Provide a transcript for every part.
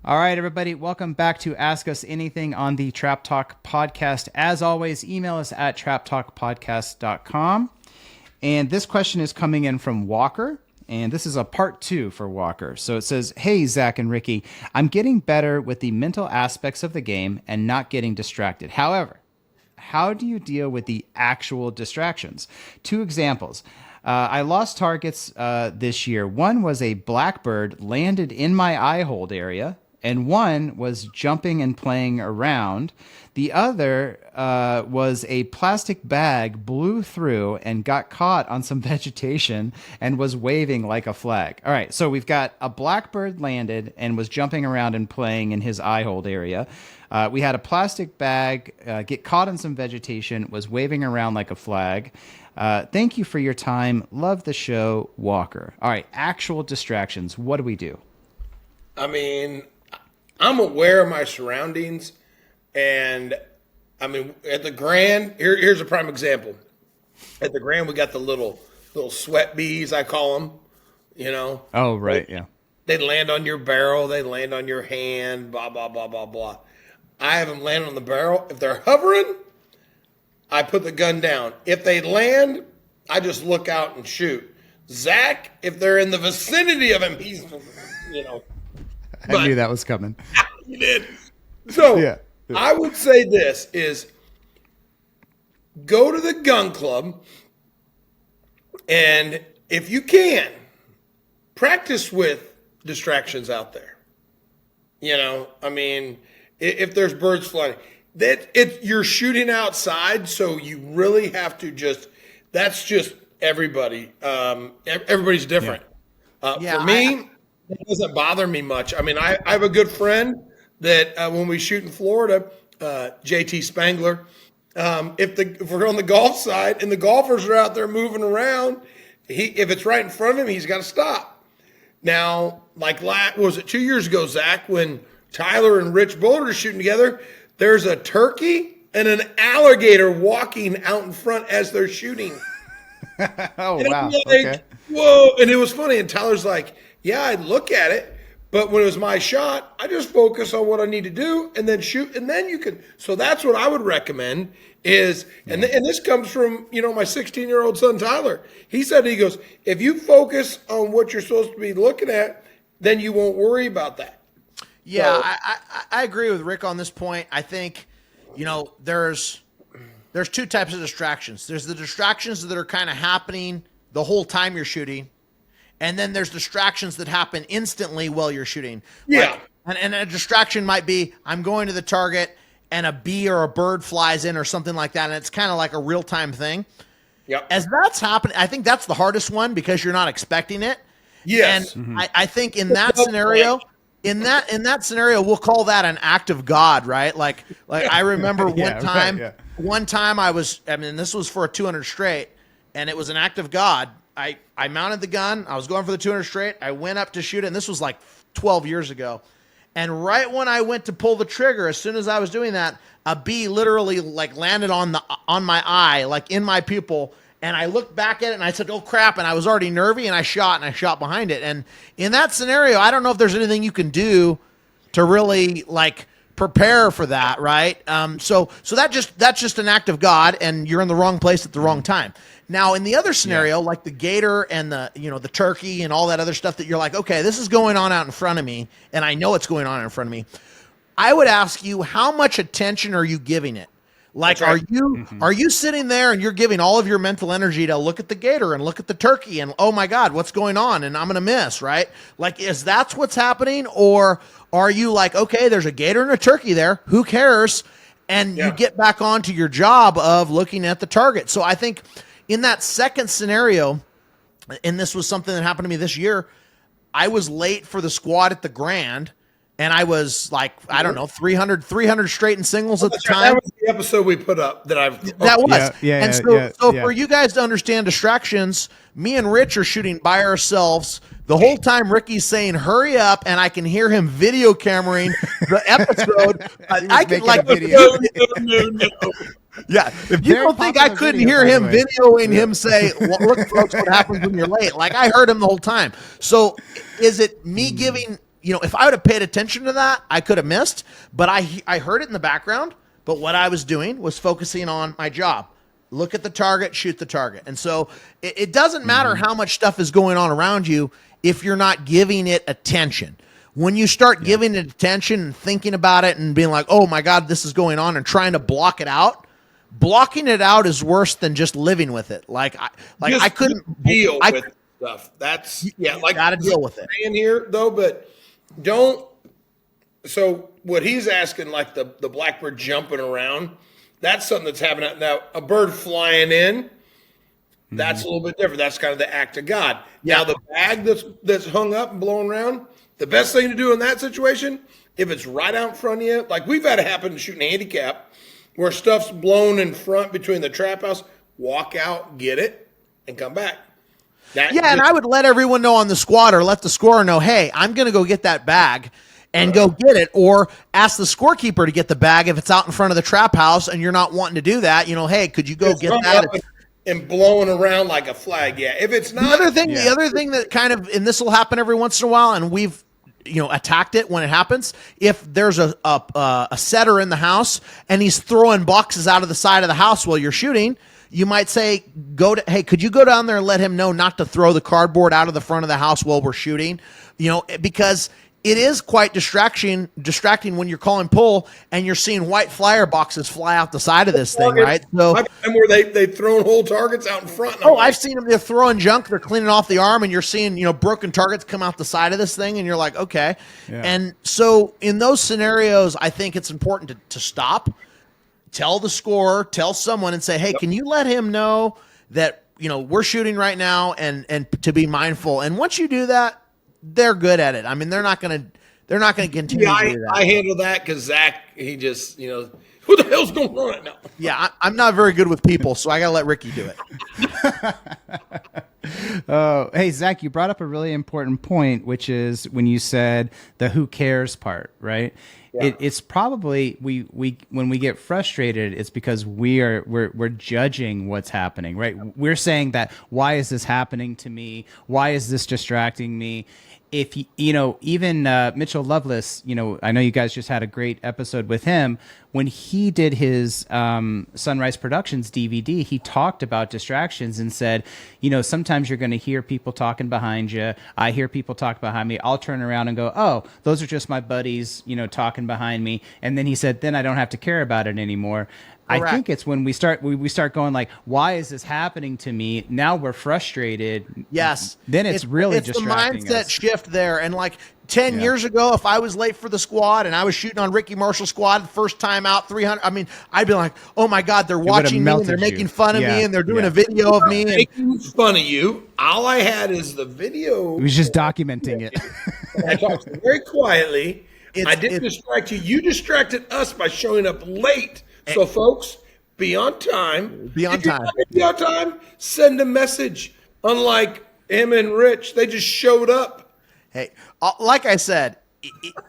All right, everybody, welcome back to Ask Us Anything on the Trap Talk podcast. As always, email us at traptalkpodcast.com. And this question is coming in from Walker, and this is a part 2 for Walker. So it says, "Hey, Zach and Ricky, I'm getting better with the mental aspects of the game and not getting distracted. However, how do you deal with the actual distractions? 2 examples. I lost targets this year. One was a blackbird landed in my eye hold area, and one was jumping and playing around. The other was a plastic bag blew through and got caught on some vegetation and was waving like a flag." All right, so we've got a blackbird landed and was jumping around and playing in his eye hold area. We had a plastic bag get caught in some vegetation, was waving around like a flag. Thank you for your time. Love the show, Walker. All right, actual distractions. What do we do? I mean, I'm aware of my surroundings, and I mean, at the Grand, here's a prime example. At the Grand, we got the little sweat bees, I call them. You know. Oh, right, yeah. They land on your barrel, they land on your hand, blah blah blah blah blah. I have them land on the barrel. If they're hovering, I put the gun down. If they land, I just look out and shoot. Zach, if they're in the vicinity of him, he's, you know. I knew that was coming. You did. So yeah. I would say this is go to the gun club, and if you can, practice with distractions out there. You know, I mean, if there's birds flying, you're shooting outside, so you really have to that's just everybody. Everybody's different. Yeah. For me, it doesn't bother me much. I mean, I have a good friend that when we shoot in Florida, JT Spangler, if we're on the golf side and the golfers are out there moving around, if it's right in front of him, he's got to stop. Now, like was it 2 years ago, Zach, when Tyler and Rich Bullard are shooting together, there's a turkey and an alligator walking out in front as they're shooting. Oh, and wow. Like, okay. Whoa. And it was funny. And Tyler's like, yeah, I'd look at it, but when it was my shot, I just focus on what I need to do and then shoot. And then you can. So that's what I would recommend is, and this comes from, you know, my 16-year-old son, Tyler. He said, he goes, if you focus on what you're supposed to be looking at, then you won't worry about that. Yeah, So, I agree with Rick on this point. I think, you know, there's 2 types of distractions. There's the distractions that are kind of happening the whole time you're shooting, and then there's distractions that happen instantly while you're shooting. Yeah. And a distraction might be I'm going to the target and a bee or a bird flies in or something like that, and it's kind of like a real-time thing. Yep. As that's happening, I think that's the hardest one because you're not expecting it. Yes. And I think in that scenario – In that scenario, we'll call that an act of God, right? Like I remember one time this was for a 200 straight, and it was an act of God. I mounted the gun. I was going for the 200 straight. I went up to shoot it, and this was like 12 years ago. And right when I went to pull the trigger, as soon as I was doing that, a bee literally like landed on my eye, like in my pupil. And I looked back at it and I said, oh crap. And I was already nervy and I shot behind it. And in that scenario, I don't know if there's anything you can do to really like prepare for that. Right. So that's just an act of God and you're in the wrong place at the wrong time. Now in the other scenario, like the gator and the turkey and all that other stuff that you're like, okay, this is going on out in front of me. And I know it's going on in front of me. I would ask you, how much attention are you giving it? Like, right. Are you sitting there and you're giving all of your mental energy to look at the gator and look at the turkey and, oh my God, what's going on? And I'm going to miss, right? Like, is that's what's happening? Or are you like, okay, there's a gator and a turkey there. Who cares? And you get back onto your job of looking at the target. So I think in that second scenario, and this was something that happened to me this year, I was late for the squad at the Grand. And I was like, I don't know, 300 straight and singles at the time. That was the episode we put up that I've. That was. Yeah, and so for you guys to understand distractions, me and Rich are shooting by ourselves. The whole time Ricky's saying, hurry up, and I can hear him video cameraing the episode. I can like video. No. Yeah, if you don't think I couldn't hear him videoing him say, well, look, folks, what happens when you're late? Like, I heard him the whole time. So is it me giving if I would have paid attention to that, I could have missed, but I heard it in the background. But what I was doing was focusing on my job. Look at the target, shoot the target. And so it doesn't matter how much stuff is going on around you if you're not giving it attention. When you start giving it attention and thinking about it and being like, oh my God, this is going on, and trying to block it out, blocking it out is worse than just living with it. I couldn't deal with stuff. That's gotta deal with it in here though, but don't. So what he's asking, like the blackbird jumping around, that's something that's happening now. A bird flying in, that's a little bit different. That's kind of the act of God. Yeah. Now the bag that's hung up and blowing around, the best thing to do in that situation, if it's right out in front of you, like we've had it happen shooting handicap, where stuff's blown in front between the trap house, walk out, get it, and come back. And I would let everyone know on the squad, or let the scorer know, hey, I'm going to go get that bag and go get it, or ask the scorekeeper to get the bag if it's out in front of the trap house and you're not wanting to do that. Hey, could you go get that? And blowing around like a flag. Yeah. If it's not. The other thing that kind of, and this will happen every once in a while, and we've, attacked it when it happens. If there's a setter in the house and he's throwing boxes out of the side of the house while you're shooting, you might say, hey, could you go down there and let him know not to throw the cardboard out of the front of the house while we're shooting? Because it is quite distracting when you're calling pull and you're seeing white flyer boxes fly out the side of this thing, right? So, where they've thrown whole targets out in front. I've seen them. They're throwing junk. They're cleaning off the arm, and you're seeing broken targets come out the side of this thing, and you're like, okay. Yeah. And so in those scenarios, I think it's important to stop, tell the scorer, tell someone, and say, hey, can you let him know that we're shooting right now, and to be mindful. And once you do that, they're good at it. I mean, they're not going to continue to do that. I handle that because Zach, he just, who the hell's going on right now? Yeah, I'm not very good with people, so I got to let Ricky do it. Hey, Zach, you brought up a really important point, which is when you said the who cares part, right? Yeah. It's probably we when we get frustrated, it's because we're judging what's happening, right? We're saying that, why is this happening to me? Why is this distracting me? If even Mitchell Lovelace, I know you guys just had a great episode with him. When he did his Sunrise Productions DVD, he talked about distractions and said, sometimes you're going to hear people talking behind you. I hear people talk behind me. I'll turn around and go, oh, those are just my buddies, talking behind me. And then he said, then I don't have to care about it anymore. Correct. I think it's when we start going like, why is this happening to me? Now we're frustrated. Yes. Then it's really distracting. It's the mindset shift there. And like 10 years ago, if I was late for the squad and I was shooting on Ricky Marshall's squad, first time out 300, I'd be like, oh my God, they're watching me and they're making fun of me and they're doing a video of me. Making fun of you. All I had is the video. He was just documenting it. I talked very quietly. I didn't distract you. You distracted us by showing up late. So, folks, be on time. Be on time. Be on time. Send a message. Unlike him and Rich, they just showed up. Hey, like I said,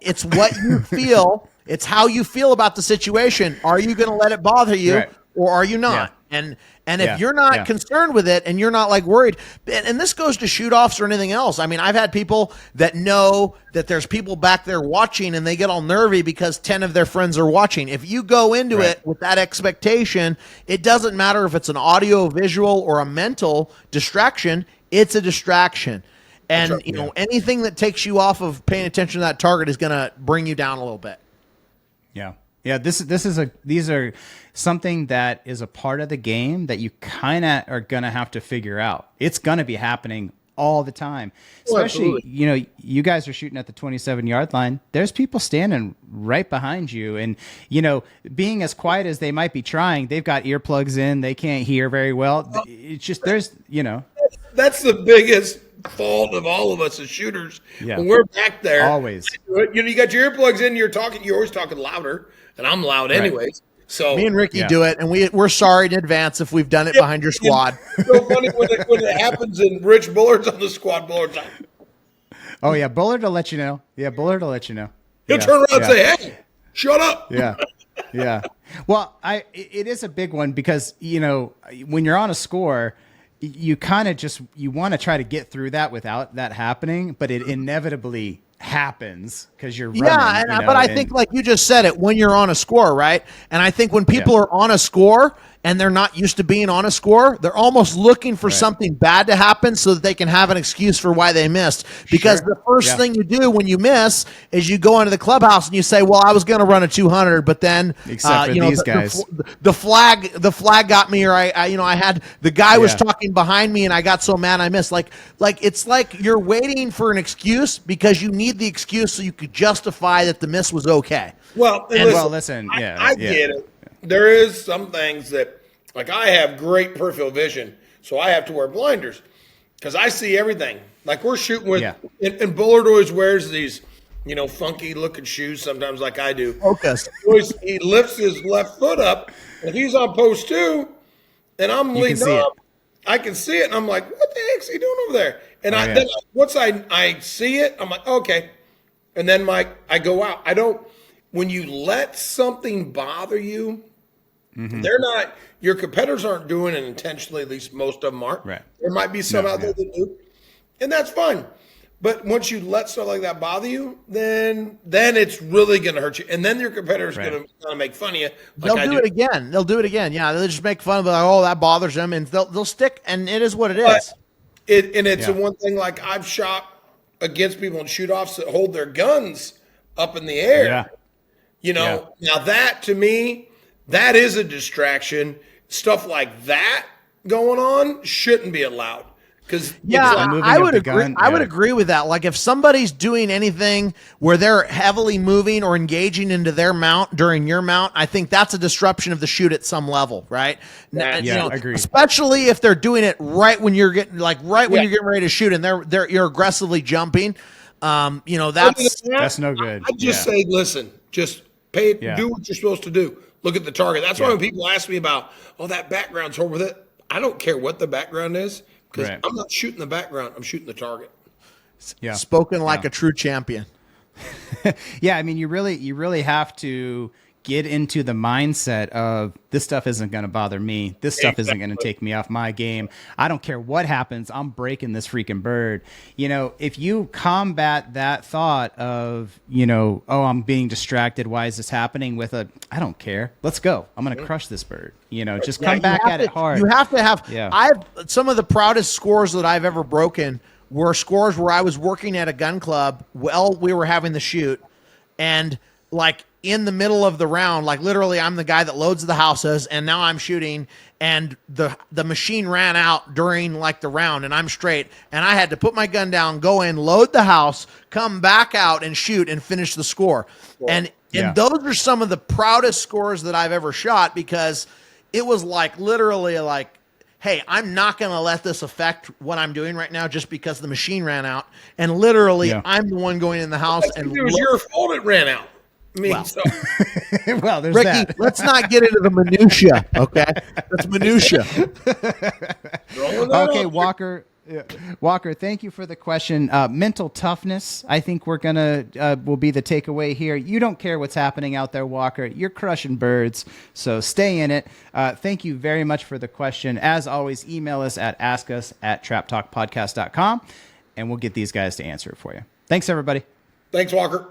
it's what you feel. It's how you feel about the situation. Are you going to let it bother you, or are you not? Yeah. And if you're not concerned with it and you're not like worried, and this goes to shoot offs or anything else. I mean, I've had people that know that there's people back there watching and they get all nervy because 10 of their friends are watching. If you go into it with that expectation, it doesn't matter if it's an audio, visual, or a mental distraction, it's a distraction. And anything that takes you off of paying attention to that target is going to bring you down a little bit. Yeah. Yeah, these are something that is a part of the game that you kind of are going to have to figure out. It's going to be happening all the time. Especially, you guys are shooting at the 27-yard line. There's people standing right behind you. And, being as quiet as they might be trying, they've got earplugs in. They can't hear very well. It's just That's the biggest fault of all of us as shooters. Yeah. When we're back there. Always. You got your earplugs in, you're always talking louder. And I'm loud anyways. So me and Ricky do it, and we're sorry in advance if we've done it behind your squad. It's so funny when it happens and Rich Bullard's on the squad. Bullard's like, oh yeah, Bullard will let you know. Yeah, Bullard will let you know. He'll turn around and say, "Hey, shut up." Yeah, yeah. Well, it is a big one because when you're on a score, you kind of you want to try to get through that without that happening, but it inevitably happens because you're running. Yeah, but I think like you just said it, when you're on a score, right? And I think when people are on a score and they're not used to being on a score, they're almost looking for something bad to happen so that they can have an excuse for why they missed. Because the first thing you do when you miss is you go into the clubhouse and you say, well, I was going to run a 200, but then the flag got me, or I had the guy was talking behind me and I got so mad I missed. Like it's like you're waiting for an excuse because you need the excuse so you could justify that the miss was okay. Well, listen, I get it. There is some things that, like, I have great peripheral vision, so I have to wear blinders because I see everything. Like, we're shooting with, and Bullard always wears these, funky looking shoes sometimes, like I do. Focus. He lifts his left foot up, and he's on post 2, and I'm leading up. I can see it, and I'm like, what the heck's he doing over there? And then once I see it, I'm like, okay. And then I go out. When you let something bother you, they're not, your competitors aren't doing it intentionally, at least most of them aren't. Right. There might be some out there that do, and that's fine. But once you let stuff like that bother you, then it's really going to hurt you. And then your competitor's going to make fun of you. Like they'll do it again. They'll do it again. Yeah, they'll just make fun of it. Like, oh, that bothers them. And they'll stick, and it is what it is. It's the one thing, like, I've shot against people in shoot-offs that hold their guns up in the air. Yeah. Now that, to me, that is a distraction. Stuff like that going on shouldn't be allowed. I would agree. I would agree with that. Like if somebody's doing anything where they're heavily moving or engaging into their mount during your mount, I think that's a disruption of the shoot at some level, right? Agreed. Especially if they're doing it right when you're getting when you're getting ready to shoot and you're aggressively jumping. That's no good. I just say, listen, just do what you're supposed to do. Look at the target. That's why when people ask me about, that background's horrible with it, I don't care what the background is. Because I'm not shooting the background, I'm shooting the target. Yeah, spoken like a true champion. I mean, you really have to get into the mindset of this stuff isn't going to bother me. This stuff isn't going to take me off my game. I don't care what happens. I'm breaking this freaking bird. If you combat that thought of, I'm being distracted. Why is this happening? With I don't care. Let's go. I'm going to crush this bird. Just come back at it hard. You have to have, some of the proudest scores that I've ever broken were scores where I was working at a gun club while we were having the shoot, and like in the middle of the round, like literally I'm the guy that loads the houses, and now I'm shooting, and the machine ran out during like the round, and I'm straight, and I had to put my gun down, go in, load the house, come back out and shoot and finish the score. And those are some of the proudest scores that I've ever shot, because it was like literally like, hey, I'm not going to let this affect what I'm doing right now just because the machine ran out. And literally I'm the one going in the house. And it was your fault it ran out. There's Ricky, that. Let's not get into the minutia, okay? That's minutia. Okay, Walker. Walker, thank you for the question. Mental toughness, I think will be the takeaway here. You don't care what's happening out there, Walker. You're crushing birds, so stay in it. Thank you very much for the question. As always, email us at askus@traptalkpodcast.com, and we'll get these guys to answer it for you. Thanks, everybody. Thanks, Walker.